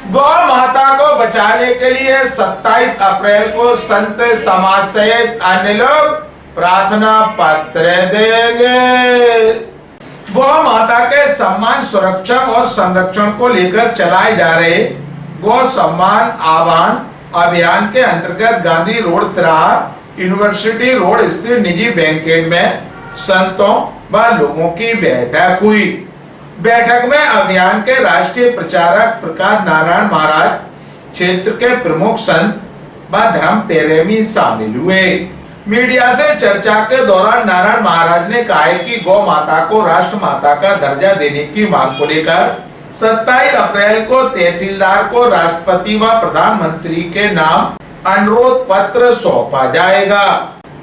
गौ माता को बचाने के लिए 27 अप्रैल को संत समाज सहित अन्य लोग प्रार्थना पत्र देंगे। गौ माता के सम्मान, सुरक्षा और संरक्षण को लेकर चलाए जा रहे गौ सम्मान आह्वान अभियान के अंतर्गत गांधी रोड तिराहा यूनिवर्सिटी रोड स्थित निजी बैंकेट में संतों व लोगों की बैठक हुई। बैठक में अभियान के राष्ट्रीय प्रचारक प्रकाश नारायण महाराज, क्षेत्र के प्रमुख संत व धर्म प्रेमी शामिल हुए। मीडिया से चर्चा के दौरान नारायण महाराज ने कहा है कि गौ माता को राष्ट्र माता का दर्जा देने की मांग को लेकर 27 अप्रैल को तहसीलदार को राष्ट्रपति व प्रधानमंत्री के नाम अनुरोध पत्र सौंपा जाएगा।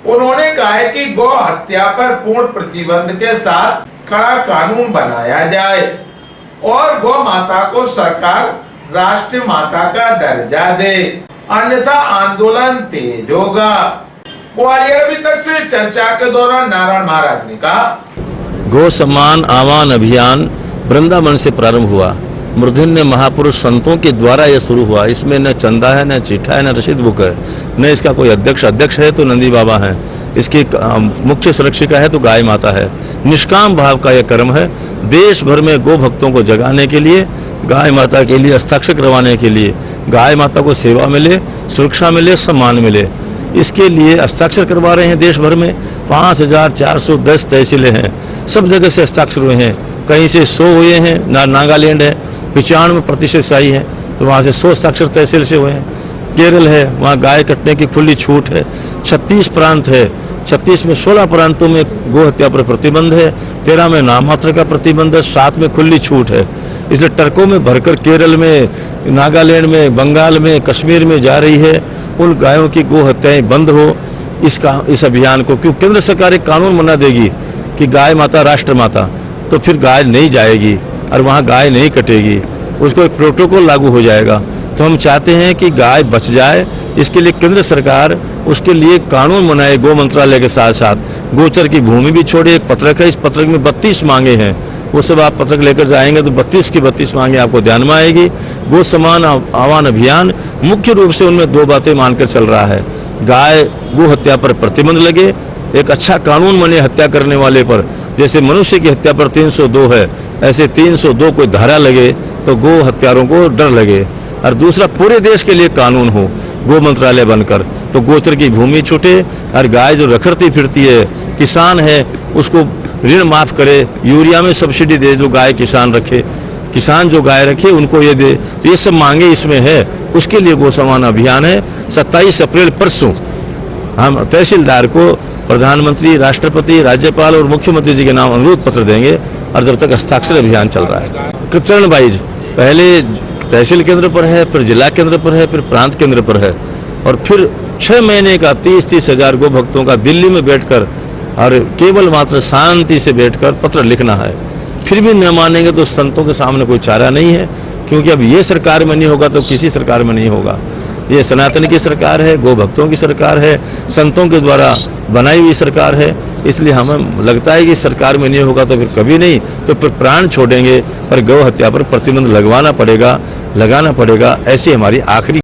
उन्होंने कहा है कि गौ हत्या पर पूर्ण प्रतिबंध के साथ कड़ा कानून बनाया जाए और गौ माता को सरकार राष्ट्र माता का दर्जा दे, अन्यथा आंदोलन तेज होगा। ग्वालियर अभी तक से चर्चा के दौरान नारायण महाराज ने कहा, गौ सम्मान आह्वान अभियान वृंदावन से प्रारंभ हुआ। मूर्धन्य महापुरुष संतों के द्वारा यह शुरू हुआ। इसमें न चंदा है, न चिट्ठा है, न रसीद बुक है, न इसका कोई अध्यक्ष है तो नंदी बाबा है, इसकी मुख्य सुरक्षिका है तो गाय माता है। निष्काम भाव का यह कर्म है। देश भर में गौ भक्तों को जगाने के लिए, गाय माता के लिए हस्ताक्षर करवाने के लिए, गाय माता को सेवा मिले, सुरक्षा मिले, सम्मान मिले, इसके लिए हस्ताक्षर करवा रहे हैं। देश भर में 5410 तहसीलें हैं, सब जगह से हस्ताक्षर हुए हैं। कहीं से 100 हुए हैं, नागालैंड है 95% सही है, तो वहाँ से 100 हस्ताक्षर तहसील से हुए हैं। केरल है, वहाँ गाय कटने की खुली छूट है। 36 प्रांत है, 36 में 16 प्रांतों में गौ हत्या पर प्रतिबंध है, 13 में नाम मात्र का प्रतिबंध है, 7 में खुली छूट है। इसलिए ट्रकों में भरकर केरल में, नागालैंड में, बंगाल में, कश्मीर में जा रही है। उन गायों की गौ हत्याएं बंद हो, इस अभियान को, क्योंकि केंद्र सरकार एक कानून बना देगी कि गाय माता राष्ट्र माता, तो फिर गाय नहीं जाएगी और वहाँ गाय नहीं कटेगी, उसको एक प्रोटोकॉल लागू हो जाएगा। तो हम चाहते हैं कि गाय बच जाए, इसके लिए केंद्र सरकार उसके लिए कानून बनाए। गौ मंत्रालय के साथ साथ गोचर की भूमि भी छोड़े। एक पत्रक है, इस पत्रक में 32 मांगे हैं, वो सब आप पत्रक लेकर जाएंगे तो 32 की 32 मांगे आपको ध्यान में आएगी। गौ सम्मान आह्वान अभियान मुख्य रूप से उनमें 2 बातें मानकर चल रहा है। गाय गौ हत्या पर प्रतिबंध लगे, एक अच्छा कानून बने हत्या करने वाले पर। जैसे मनुष्य की हत्या पर 302 है, ऐसे 302 कोई धारा लगे तो गौ हत्यारों को डर लगे। और दूसरा, पूरे देश के लिए कानून हो गौ मंत्रालय बनकर, तो गोचर की भूमि छूटे और गाय जो रखड़ती फिरती है, किसान है, उसको ऋण माफ करे, यूरिया में सब्सिडी दे, जो गाय किसान रखे, किसान जो गाय रखे उनको ये दे। तो ये सब मांगे इसमें है, उसके लिए गौ सम्मान अभियान है। 27 अप्रैल परसों हम तहसीलदार को प्रधानमंत्री, राष्ट्रपति, राज्यपाल और मुख्यमंत्री जी के नाम अनुरोध पत्र देंगे, और जब तक हस्ताक्षर अभियान चल रहा है। चरण वाइज पहले तहसील केंद्र पर है, फिर जिला केंद्र पर है, फिर प्रांत केंद्र पर है, और फिर 6 महीने का 30-30 हजार गौ भक्तों का दिल्ली में बैठकर और केवल मात्र शांति से बैठकर पत्र लिखना है। फिर भी न मानेंगे तो संतों के सामने कोई चारा नहीं है, क्योंकि अब ये सरकार में नहीं होगा तो किसी सरकार में नहीं होगा। ये सनातन की सरकार है, गौ भक्तों की सरकार है, संतों के द्वारा बनाई हुई सरकार है। इसलिए हमें लगता है कि सरकार में नहीं होगा तो फिर कभी नहीं, तो फिर प्राण छोड़ेंगे, पर गौ हत्या पर प्रतिबंध लगाना पड़ेगा, ऐसी हमारी आखिरी